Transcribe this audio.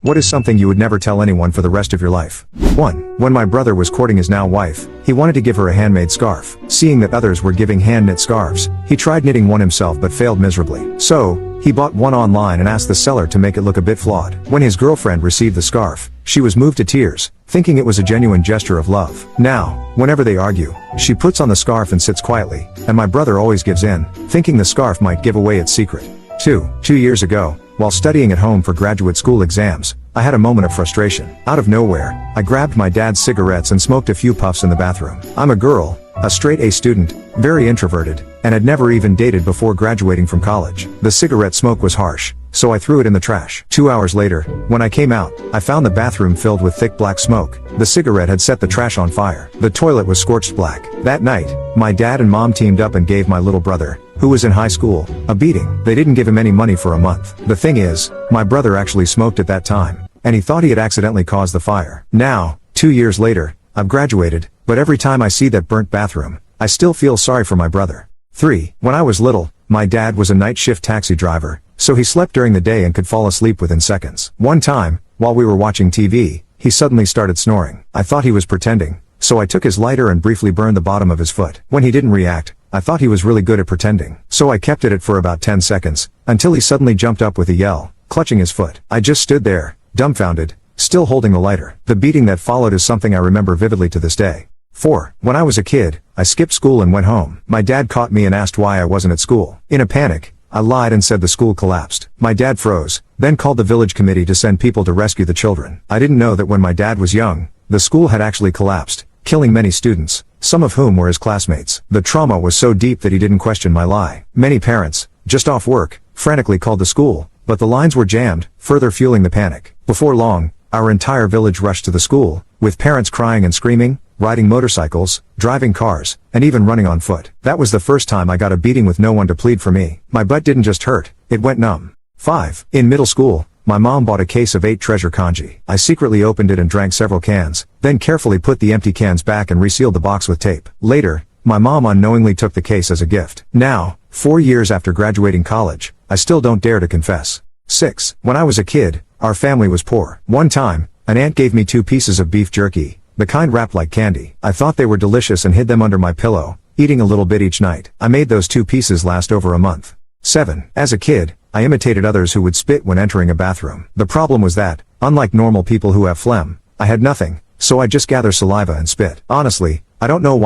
What is something you would never tell anyone for the rest of your life? 1. When my brother was courting his now wife, he wanted to give her a handmade scarf. Seeing that others were giving hand-knit scarves, he tried knitting one himself but failed miserably. So, he bought one online and asked the seller to make it look a bit flawed. When his girlfriend received the scarf, she was moved to tears, thinking it was a genuine gesture of love. Now, whenever they argue, she puts on the scarf and sits quietly, and my brother always gives in, thinking the scarf might give away its secret. 2 years ago, while studying at home for graduate school exams, I had a moment of frustration. Out of nowhere, I grabbed my dad's cigarettes and smoked a few puffs in the bathroom. I'm a girl, a straight A student, very introverted, and had never even dated before graduating from college. The cigarette smoke was harsh, so I threw it in the trash. 2 hours later, when I came out, I found the bathroom filled with thick black smoke. The cigarette had set the trash on fire. The toilet was scorched black. That night, my dad and mom teamed up and gave my little brother, who was in high school, a beating. They didn't give him any money for a month. The thing is, my brother actually smoked at that time, and he thought he had accidentally caused the fire. Now, 2 years later, I've graduated, but every time I see that burnt bathroom, I still feel sorry for my brother. 3. When I was little, my dad was a night shift taxi driver, so he slept during the day and could fall asleep within seconds. One time, while we were watching TV, he suddenly started snoring. I thought he was pretending, so I took his lighter and briefly burned the bottom of his foot. When he didn't react, I thought he was really good at pretending. So I kept at it for about 10 seconds, until he suddenly jumped up with a yell, clutching his foot. I just stood there, dumbfounded, still holding the lighter. The beating that followed is something I remember vividly to this day. 4. When I was a kid, I skipped school and went home. My dad caught me and asked why I wasn't at school. In a panic, I lied and said the school collapsed. My dad froze, then called the village committee to send people to rescue the children. I didn't know that when my dad was young, the school had actually collapsed, killing many students, some of whom were his classmates. The trauma was so deep that he didn't question my lie. Many parents, just off work, frantically called the school, but the lines were jammed, further fueling the panic. Before long, our entire village rushed to the school, with parents crying and screaming, riding motorcycles, driving cars, and even running on foot. That was the first time I got a beating with no one to plead for me. My butt didn't just hurt, it went numb. 5. In middle school, my mom bought a case of 8 Treasure Kanji. I secretly opened it and drank several cans, then carefully put the empty cans back and resealed the box with tape. Later, my mom unknowingly took the case as a gift. Now, 4 years after graduating college, I still don't dare to confess. 6. When I was a kid, our family was poor. One time, an aunt gave me 2 pieces of beef jerky, the kind wrapped like candy. I thought they were delicious and hid them under my pillow, eating a little bit each night. I made those 2 pieces last over a month. 7. As a kid, I imitated others who would spit when entering a bathroom. The problem was that, unlike normal people who have phlegm, I had nothing, so I just gather saliva and spit. Honestly, I don't know why